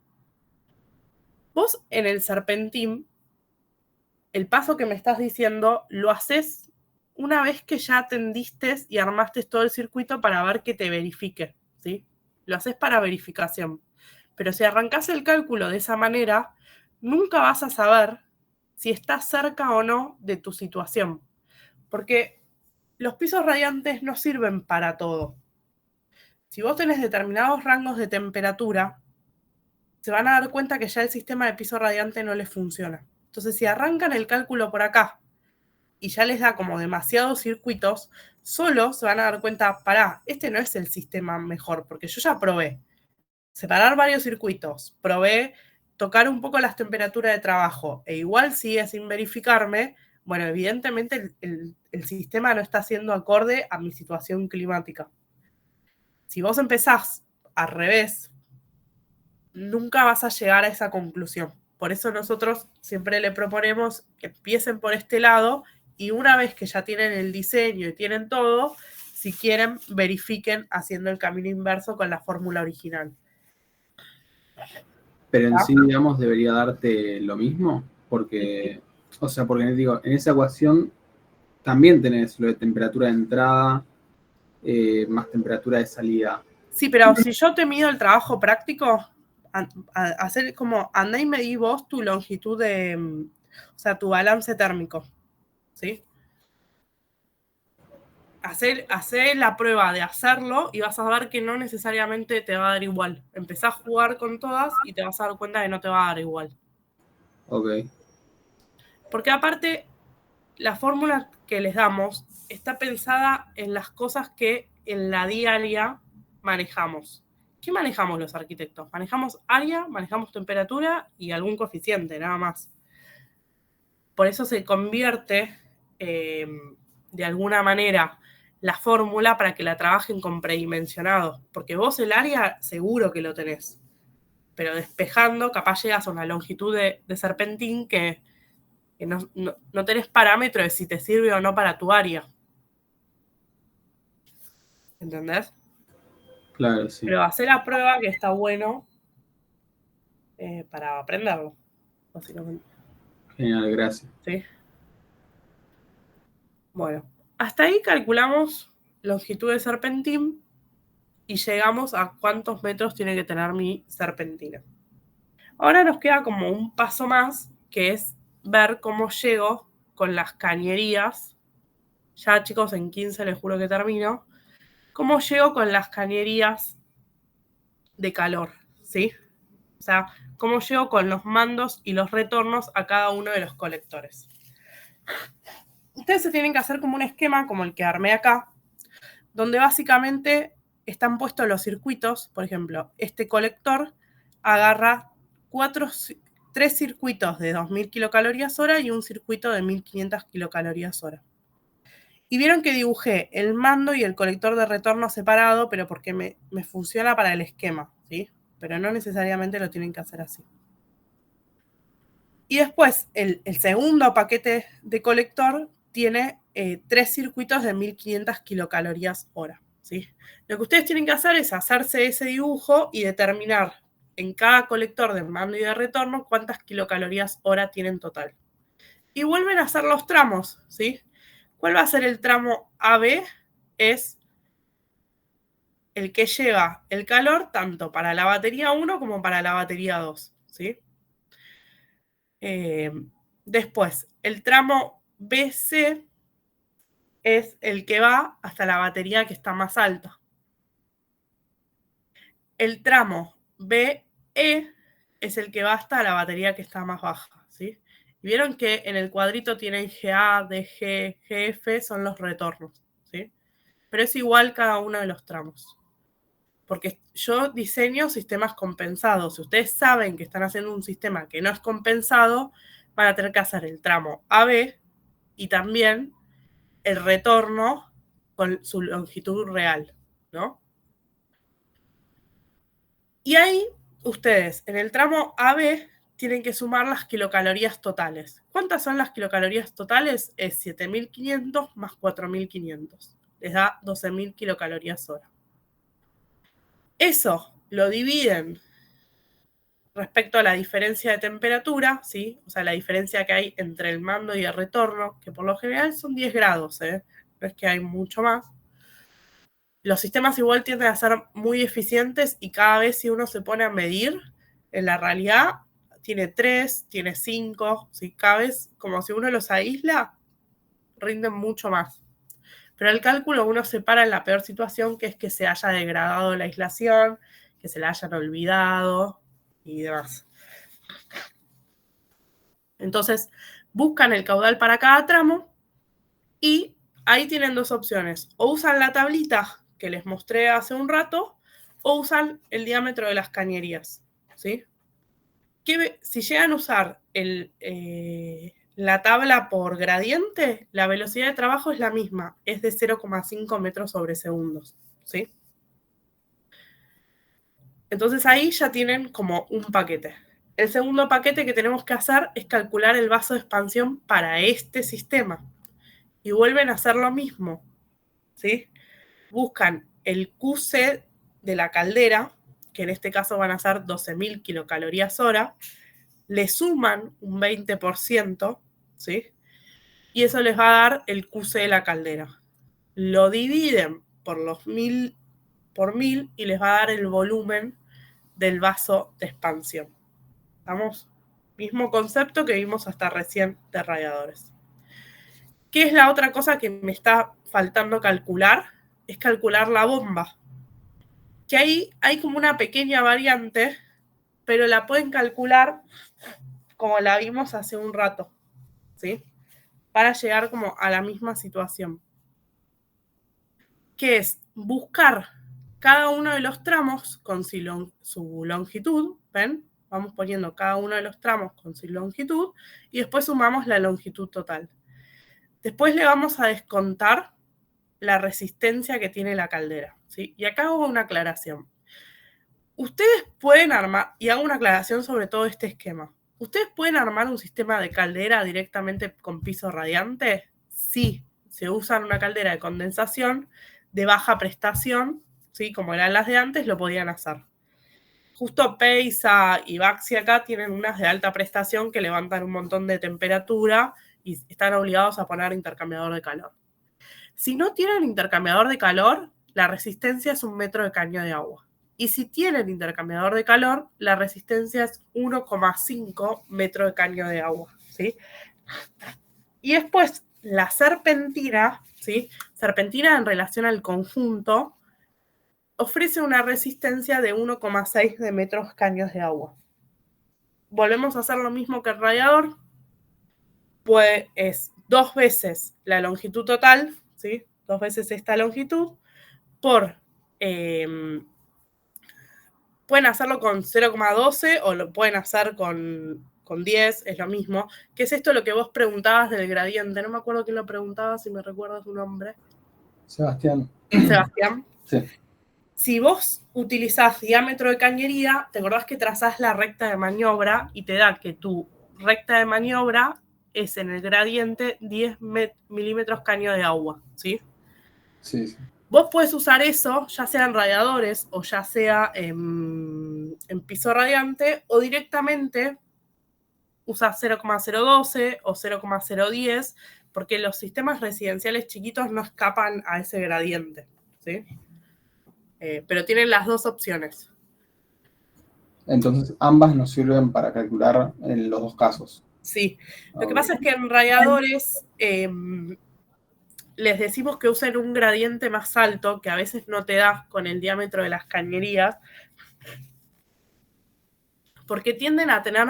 Vos en el serpentín, el paso que me estás diciendo, lo haces una vez que ya atendiste y armaste todo el circuito para ver que te verifique, ¿sí? Lo haces para verificación. Pero si arrancás el cálculo de esa manera, nunca vas a saber si estás cerca o no de tu situación. Porque los pisos radiantes no sirven para todo. Si vos tenés determinados rangos de temperatura, se van a dar cuenta que ya el sistema de piso radiante no les funciona. Entonces, si arrancan el cálculo por acá y ya les da como demasiados circuitos, solo se van a dar cuenta, pará, este no es el sistema mejor, porque yo ya probé separar varios circuitos, probé tocar un poco las temperaturas de trabajo e igual sigue sin verificarme, bueno, evidentemente el sistema no está siendo acorde a mi situación climática. Si vos empezás al revés, nunca vas a llegar a esa conclusión. Por eso nosotros siempre le proponemos que empiecen por este lado y una vez que ya tienen el diseño y tienen todo, si quieren, verifiquen haciendo el camino inverso con la fórmula original. Pero en sí, digamos, debería darte lo mismo, porque, o sea, porque digo, en esa ecuación también tenés lo de temperatura de entrada más temperatura de salida. Sí, pero si yo te mido el trabajo práctico, hacer como andá y medí vos tu longitud de, o sea, tu balance térmico, ¿sí? Hacer la prueba de hacerlo y vas a ver que no necesariamente te va a dar igual. Empezá a jugar con todas y te vas a dar cuenta de que no te va a dar igual. Ok. Porque aparte, la fórmula que les damos está pensada en las cosas que en la diaria manejamos. ¿Qué manejamos los arquitectos? Manejamos área, manejamos temperatura y algún coeficiente, nada más. Por eso se convierte de alguna manera la fórmula para que la trabajen con predimensionado. Porque vos el área seguro que lo tenés. Pero despejando, capaz llegas a una longitud de serpentín que no tenés parámetro de si te sirve o no para tu área. ¿Entendés? Claro, sí. Pero hacer la prueba que está bueno para aprenderlo, básicamente. Genial, gracias. ¿Sí? Bueno, hasta ahí calculamos longitud de serpentín y llegamos a cuántos metros tiene que tener mi serpentina. Ahora nos queda como un paso más, que es ver cómo llego con las cañerías. Ya, chicos, en 15 les juro que termino. ¿Cómo llego con las cañerías de calor? ¿Sí? O sea, cómo llego con los mandos y los retornos a cada uno de los colectores. Ustedes se tienen que hacer como un esquema como el que armé acá, donde básicamente están puestos los circuitos. Por ejemplo, este colector agarra 3 circuitos de 2000 kilocalorías hora y un circuito de 1500 kilocalorías hora. Y vieron que dibujé el mando y el colector de retorno separado, pero porque me funciona para el esquema, ¿sí? Pero no necesariamente lo tienen que hacer así. Y después, el segundo paquete de colector tiene 3 circuitos de 1500 kilocalorías hora, ¿sí? Lo que ustedes tienen que hacer es hacerse ese dibujo y determinar en cada colector de mando y de retorno cuántas kilocalorías hora tienen total. Y vuelven a hacer los tramos, ¿sí? ¿Cuál va a ser el tramo AB? Es el que lleva el calor tanto para la batería 1 como para la batería 2, ¿sí? Después, el tramo BC es el que va hasta la batería que está más alta. El tramo BE es el que va hasta la batería que está más baja, ¿sí? Vieron que en el cuadrito tienen GA, DG, GF, son los retornos, ¿sí? Pero es igual cada uno de los tramos. Porque yo diseño sistemas compensados. Si ustedes saben que están haciendo un sistema que no es compensado, van a tener que hacer el tramo AB y también el retorno con su longitud real, ¿no? Y ahí ustedes en el tramo AB tienen que sumar las kilocalorías totales. ¿Cuántas son las kilocalorías totales? Es 7500 más 4500. Les da 12000 kilocalorías hora. Eso lo dividen respecto a la diferencia de temperatura, ¿sí? O sea, la diferencia que hay entre el mando y el retorno, que por lo general son 10 grados, ¿eh? No es que hay mucho más. Los sistemas igual tienden a ser muy eficientes y cada vez si uno se pone a medir, en la realidad tiene 3, tiene 5, ¿sí? Cada vez, como si uno los aísla, rinden mucho más. Pero el cálculo uno se para en la peor situación, que es que se haya degradado la aislación, que se la hayan olvidado y demás. Entonces, buscan el caudal para cada tramo y ahí tienen dos opciones. O usan la tablita que les mostré hace un rato o usan el diámetro de las cañerías, ¿sí? Si llegan a usar la tabla por gradiente, la velocidad de trabajo es la misma, es de 0,5 metros sobre segundos, ¿sí? Entonces ahí ya tienen como un paquete. El segundo paquete que tenemos que hacer es calcular el vaso de expansión para este sistema. Y vuelven a hacer lo mismo, ¿sí? Buscan el QC de la caldera, que en este caso van a ser 12.000 kilocalorías hora, le suman un 20%, ¿sí? Y eso les va a dar el QC de la caldera. Lo dividen por 1000 y les va a dar el volumen del vaso de expansión. ¿Estamos? Mismo concepto que vimos hasta recién de radiadores. ¿Qué es la otra cosa que me está faltando calcular? Es calcular la bomba. Que ahí hay como una pequeña variante, pero la pueden calcular como la vimos hace un rato, ¿sí? Para llegar como a la misma situación. Que es buscar cada uno de los tramos con su longitud, ¿ven? Vamos poniendo cada uno de los tramos con su longitud y después sumamos la longitud total. Después le vamos a descontar la resistencia que tiene la caldera, ¿sí? Y acá hago una aclaración. Ustedes pueden armar, y hago una aclaración sobre todo este esquema, ¿ustedes pueden armar un sistema de caldera directamente con piso radiante? Sí, se usan una caldera de condensación de baja prestación, ¿sí? Como eran las de antes, lo podían hacer. Justo Peisa y Baxi acá tienen unas de alta prestación que levantan un montón de temperatura y están obligados a poner intercambiador de calor. Si no tienen intercambiador de calor, la resistencia es 1 metro de caño de agua. Y si tienen intercambiador de calor, la resistencia es 1,5 metro de caño de agua, ¿sí? Y después, la serpentina, ¿sí? Serpentina en relación al conjunto, ofrece una resistencia de 1,6 de metros caños de agua. Volvemos a hacer lo mismo que el radiador, pues es 2 veces la longitud total, ¿sí? 2 veces esta longitud, por... pueden hacerlo con 0,12 o lo pueden hacer con 10, es lo mismo. ¿Qué es esto lo que vos preguntabas del gradiente? No me acuerdo quién lo preguntaba, si me recuerdas su nombre. Sebastián. Sebastián. Sí. Si vos utilizás diámetro de cañería, te acordás que trazás la recta de maniobra y te da que tu recta de maniobra es en el gradiente 10 milímetros caño de agua, ¿sí? Sí, sí. Vos podés usar eso, ya sea en radiadores o ya sea en piso radiante, o directamente usás 0,012 o 0,010, porque los sistemas residenciales chiquitos no escapan a ese gradiente, ¿sí? Pero tienen las dos opciones. Entonces, ambas nos sirven para calcular en los dos casos. Sí, lo que pasa es que en radiadores les decimos que usen un gradiente más alto, que a veces no te da con el diámetro de las cañerías, porque tienden a tener...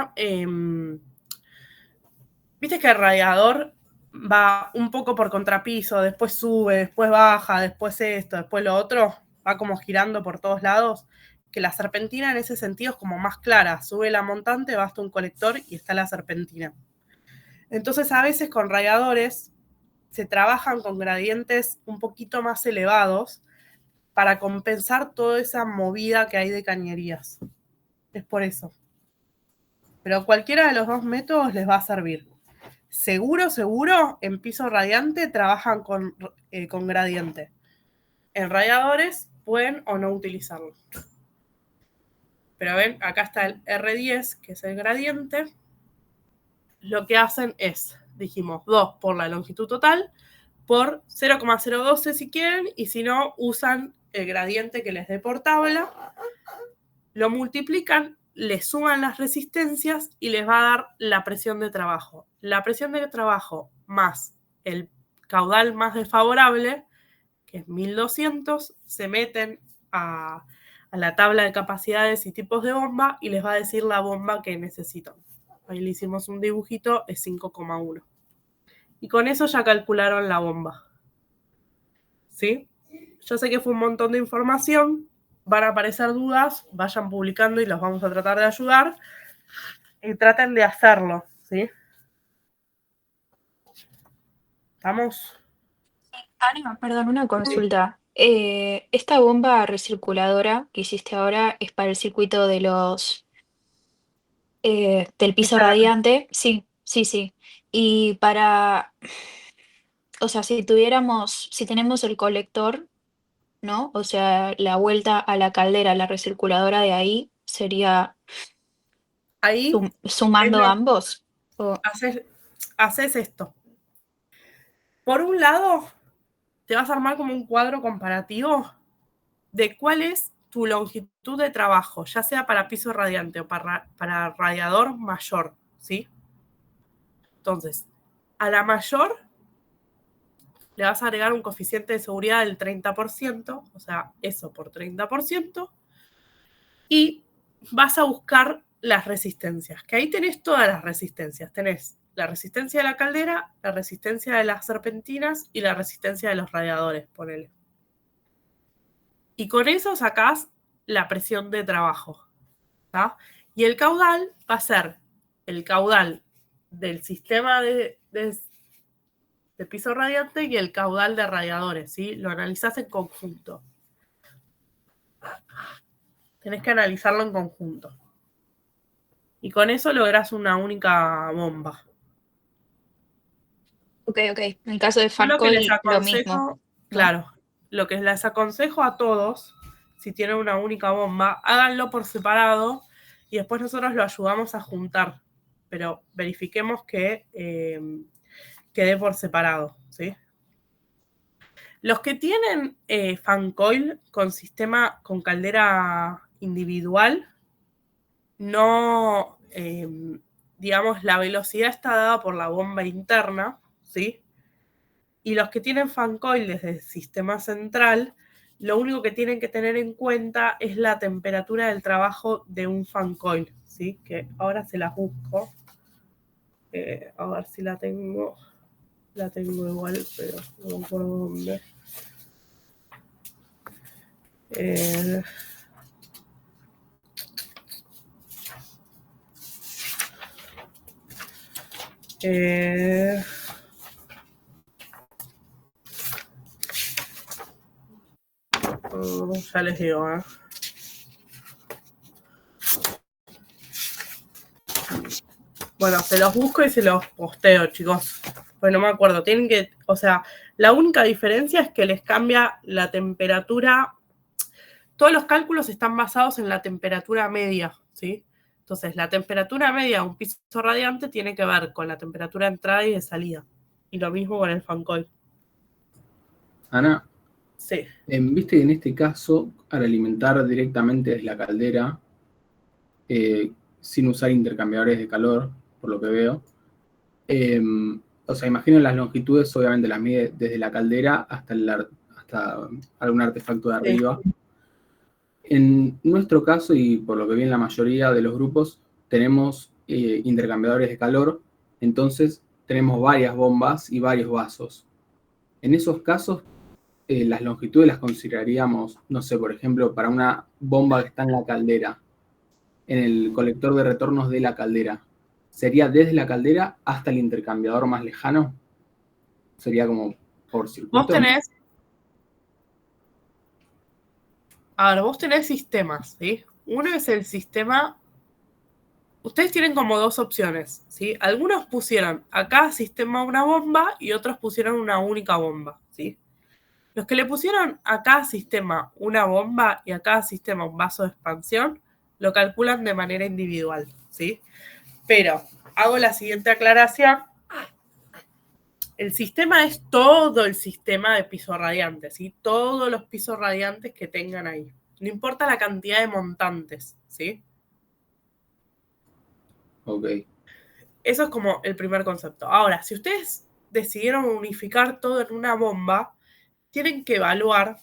viste que el radiador va un poco por contrapiso, después sube, después baja, después esto, después lo otro, va como girando por todos lados, que la serpentina en ese sentido es como más clara, sube la montante, va hasta un colector y está la serpentina. Entonces a veces con radiadores se trabajan con gradientes un poquito más elevados para compensar toda esa movida que hay de cañerías. Es por eso. Pero cualquiera de los dos métodos les va a servir. Seguro, en piso radiante trabajan con gradiente. En radiadores pueden o no utilizarlo. Pero ven, acá está el R10, que es el gradiente. Lo que hacen es, dijimos, 2 por la longitud total, por 0,012 si quieren, y si no, usan el gradiente que les dé por tabla, lo multiplican, le suman las resistencias y les va a dar la presión de trabajo. La presión de trabajo más el caudal más desfavorable, que es 1200, se meten a la tabla de capacidades y tipos de bomba y les va a decir la bomba que necesitan. Ahí le hicimos un dibujito, es 5,1. Y con eso ya calcularon la bomba. ¿Sí? Yo sé que fue un montón de información. Van a aparecer dudas, vayan publicando y los vamos a tratar de ayudar. y traten de hacerlo, ¿sí? ¿Estamos? Ana, perdón, una consulta. Esta bomba recirculadora que hiciste ahora es para el circuito de del piso radiante. Sí, sí, sí. Y o sea, si tenemos el colector, ¿no? O sea, la vuelta a la caldera, la recirculadora de ahí, sería Ahí es sumando lo ambos. O- haces esto. Por un lado, te vas a armar como un cuadro comparativo de cuál es tu longitud de trabajo, ya sea para piso radiante o para radiador mayor, ¿sí? Entonces, a la mayor le vas a agregar un coeficiente de seguridad del 30%, o sea, eso por 30%, y vas a buscar las resistencias, que ahí tenés todas las resistencias. Tenés la resistencia de la caldera, la resistencia de las serpentinas y la resistencia de los radiadores, ponele. Y con eso sacás la presión de trabajo, ¿tá? Y el caudal va a ser el caudal del sistema de piso radiante y el caudal de radiadores, ¿sí? Lo analizás en conjunto. Tenés que analizarlo en conjunto. Y con eso lográs una única bomba. Ok. En el caso de Yo lo que les Farcoil, lo mismo, aconsejo, ¿no? claro, lo que les aconsejo a todos, si tienen una única bomba, háganlo por separado y después nosotros lo ayudamos a juntar. Pero verifiquemos que quede por separado, ¿sí? Los que tienen fan coil con sistema con caldera individual, no, digamos, la velocidad está dada por la bomba interna, ¿sí? Y los que tienen fan coil desde el sistema central, lo único que tienen que tener en cuenta es la temperatura del trabajo de un fan coil, ¿sí? Que ahora se las busco. A ver si la tengo. La tengo igual, pero no me acuerdo dónde. Ya les digo, Bueno, se los busco y se los posteo, chicos. Pues no me acuerdo. Tienen que, o sea, la única diferencia es que les cambia la temperatura. Todos los cálculos están basados en la temperatura media, ¿sí? Entonces, la temperatura media de un piso radiante tiene que ver con la temperatura de entrada y de salida. Y lo mismo con el fan coil. Ana, Sí. viste que en este caso, al alimentar directamente desde la caldera, sin usar intercambiadores de calor, por lo que veo, o sea, imagino las longitudes, obviamente las mide desde la caldera hasta algún artefacto de arriba. En nuestro caso, y por lo que vi en la mayoría de los grupos, tenemos intercambiadores de calor, entonces tenemos varias bombas y varios vasos. En esos casos, las longitudes las consideraríamos, no sé, por ejemplo, para una bomba que está en la caldera, en el colector de retornos de la caldera. ¿Sería desde la caldera hasta el intercambiador más lejano? Sería como por circuito. Vos tenés sistemas, ¿sí? Uno es el sistema. Ustedes tienen como dos opciones, ¿sí? Algunos pusieron a cada sistema una bomba y otros pusieron una única bomba, ¿sí? Los que le pusieron a cada sistema una bomba y a cada sistema un vaso de expansión, lo calculan de manera individual, ¿sí? Pero hago la siguiente aclaración. El sistema es todo el sistema de piso radiante, ¿sí? Todos los pisos radiantes que tengan ahí. No importa la cantidad de montantes, ¿sí? Ok. Eso es como el primer concepto. Ahora, si ustedes decidieron unificar todo en una bomba, tienen que evaluar,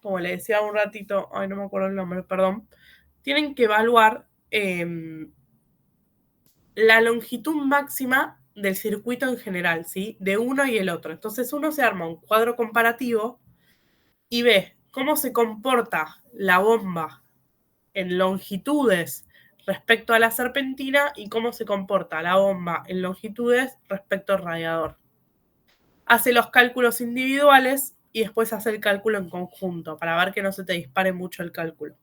como le decía un ratito, ay, no me acuerdo el nombre, perdón, tienen que evaluar la longitud máxima del circuito en general, ¿sí? De uno y el otro. Entonces uno se arma un cuadro comparativo y ve cómo se comporta la bomba en longitudes respecto a la serpentina y cómo se comporta la bomba en longitudes respecto al radiador. Hace los cálculos individuales y después hace el cálculo en conjunto para ver que no se te dispare mucho el cálculo.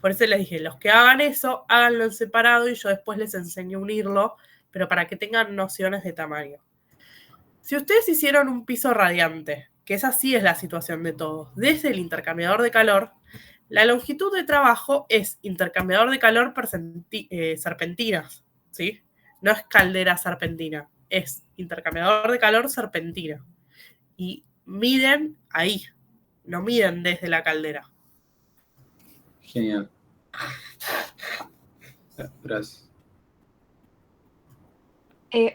Por eso les dije, los que hagan eso, háganlo en separado y yo después les enseño a unirlo, pero para que tengan nociones de tamaño. Si ustedes hicieron un piso radiante, que esa sí es la situación de todos, desde el intercambiador de calor, la longitud de trabajo es intercambiador de calor por serpentinas, ¿sí? No es caldera serpentina, es intercambiador de calor serpentina. Y miden ahí, no miden desde la caldera. Genial. Gracias.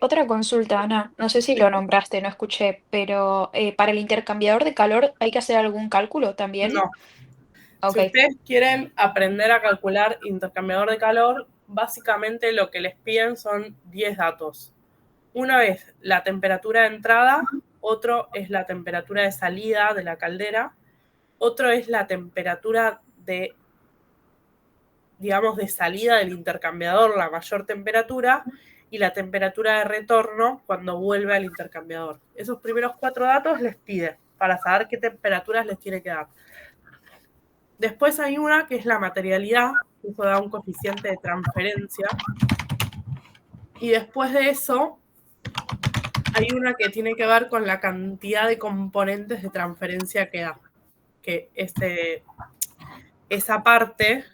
Otra consulta, Ana, no sé si lo nombraste, no escuché, pero para el intercambiador de calor hay que hacer algún cálculo también. No. Ok. Si ustedes quieren aprender a calcular intercambiador de calor, básicamente lo que les piden son 10 datos. Uno es la temperatura de entrada, otro es la temperatura de salida de la caldera, otro es la temperatura de, digamos, de salida del intercambiador, la mayor temperatura, y la temperatura de retorno cuando vuelve al intercambiador. Esos primeros 4 datos les pide para saber qué temperaturas les tiene que dar. Después hay una que es la materialidad, que eso da un coeficiente de transferencia. Y después de eso, hay una que tiene que ver con la cantidad de componentes de transferencia que da. Que esa parte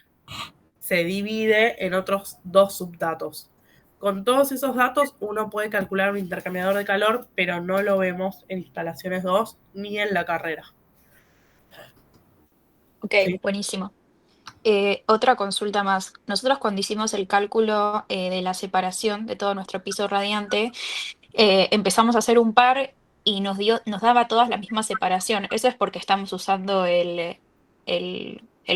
se divide en otros 2 subdatos. Con todos esos datos uno puede calcular un intercambiador de calor, pero no lo vemos en instalaciones 2 ni en la carrera. Ok, Sí. buenísimo. Otra consulta más. Nosotros cuando hicimos el cálculo de la separación de todo nuestro piso radiante, empezamos a hacer un par y nos daba todas la misma separación. Eso es porque estamos usando el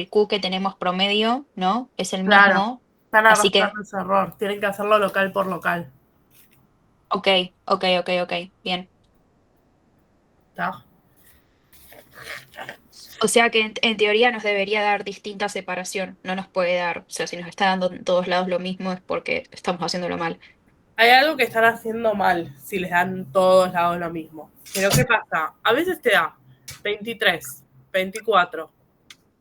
Q que tenemos promedio, ¿no? Es el Claro. mismo. Están Así que, arrastrando ese error. Tienen que hacerlo local por local. ok, bien. ¿Está? O sea que en teoría nos debería dar distinta separación, no nos puede dar, o sea, si nos está dando en todos lados lo mismo es porque estamos haciéndolo mal. Hay algo que están haciendo mal si les dan todos lados lo mismo. Pero ¿qué pasa? A veces te da 23, 24,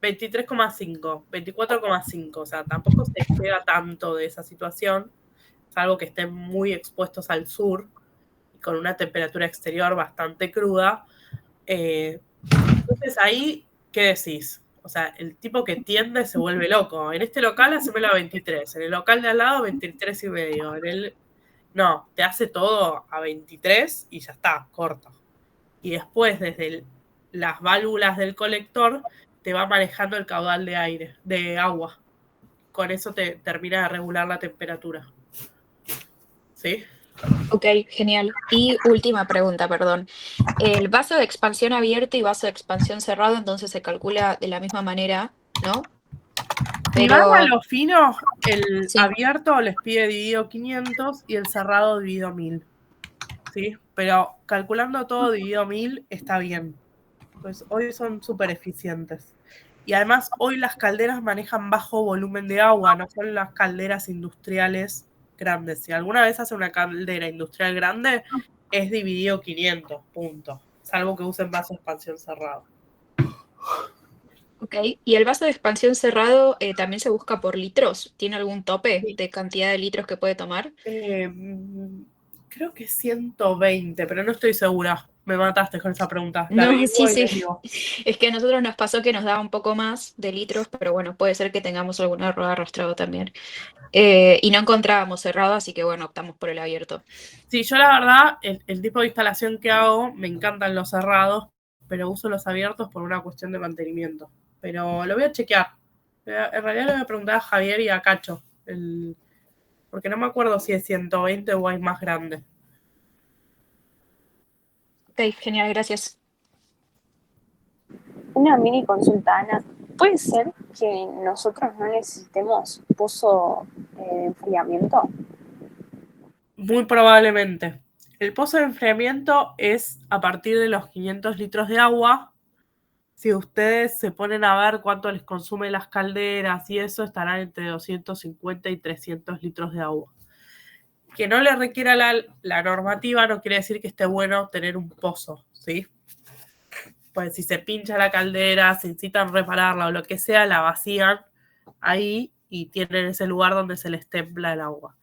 23,5, 24,5. O sea, tampoco se despega tanto de esa situación, salvo que estén muy expuestos al sur y con una temperatura exterior bastante cruda. Entonces ahí, ¿qué decís? O sea, el tipo que tiende se vuelve loco. En este local hacemelo a 23, en el local de al lado 23,5. No, te hace todo a 23 y ya está, corto. Y después, desde las válvulas del colector, te va manejando el caudal de aire, de agua. Con eso te termina de regular la temperatura. ¿Sí? Ok, genial. Y última pregunta, perdón. El vaso de expansión abierto y vaso de expansión cerrado, entonces se calcula de la misma manera, ¿no? Si Pero van a lo fino, el sí. abierto les pide dividido 500 y el cerrado dividido 1000. ¿Sí? Pero calculando todo dividido 1000 está bien. Pues hoy son súper eficientes. Y además hoy las calderas manejan bajo volumen de agua, no son las calderas industriales grandes. Si alguna vez hace una caldera industrial grande, es dividido 500, punto. Salvo que usen vaso de expansión cerrado. Ok, y el vaso de expansión cerrado también se busca por litros. ¿Tiene algún tope Sí. de cantidad de litros que puede tomar? Creo que 120, pero no estoy segura. Me mataste con esa pregunta. La No, averiguo sí, y les sí. digo. Es que a nosotros nos pasó que nos daba un poco más de litros, pero bueno, puede ser que tengamos algún error arrastrado también. Y no encontrábamos cerrado, así que bueno, optamos por el abierto. Sí, yo la verdad, el tipo de instalación que hago, me encantan los cerrados, pero uso los abiertos por una cuestión de mantenimiento. Pero lo voy a chequear. En realidad le voy a preguntar a Javier y a Cacho, porque no me acuerdo si es 120 o hay más grande. Ok, genial, gracias. Una mini consulta, Ana. ¿Puede ser que nosotros no necesitemos pozo de enfriamiento? Muy probablemente. El pozo de enfriamiento es a partir de los 500 litros de agua Si ustedes se ponen a ver cuánto les consumen las calderas y eso, estarán entre 250 y 300 litros de agua. Que no le requiera la normativa no quiere decir que esté bueno tener un pozo, ¿sí? Pues si se pincha la caldera, si necesitan repararla o lo que sea, la vacían ahí y tienen ese lugar donde se les templa el agua.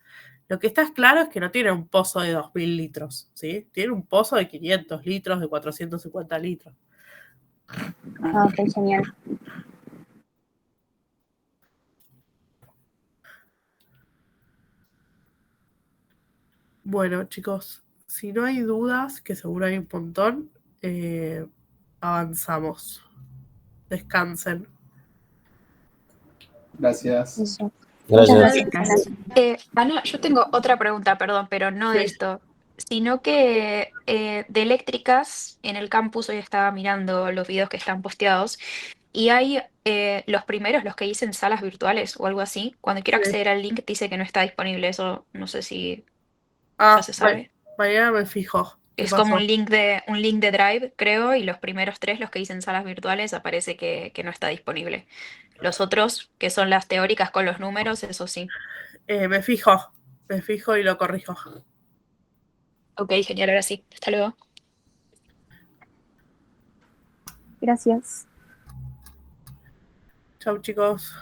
Lo que está claro es que no tiene un pozo de 2.000 litros, ¿sí? Tiene un pozo de 500 litros, de 450 litros. Ah, ok, genial. Bueno, chicos, si no hay dudas, que seguro hay un montón, avanzamos. Descansen. Gracias. Eso. Gracias. Muchas gracias, Ana. Ana, yo tengo otra pregunta, perdón, pero no de Sí. esto, sino que de eléctricas en el campus hoy estaba mirando los videos que están posteados y hay los primeros, los que dicen salas virtuales o algo así. Cuando quiero Sí. acceder al link dice que no está disponible, eso no sé si Ah, ya se sabe. mañana me fijo. ¿Qué Es pasó? como un link de Drive, creo, y los primeros tres, los que dicen salas virtuales, aparece que no está disponible. Los otros, que son las teóricas con los números, eso sí. Me fijo y lo corrijo. Ok, genial, ahora sí. Hasta luego. Gracias. Chau, chicos.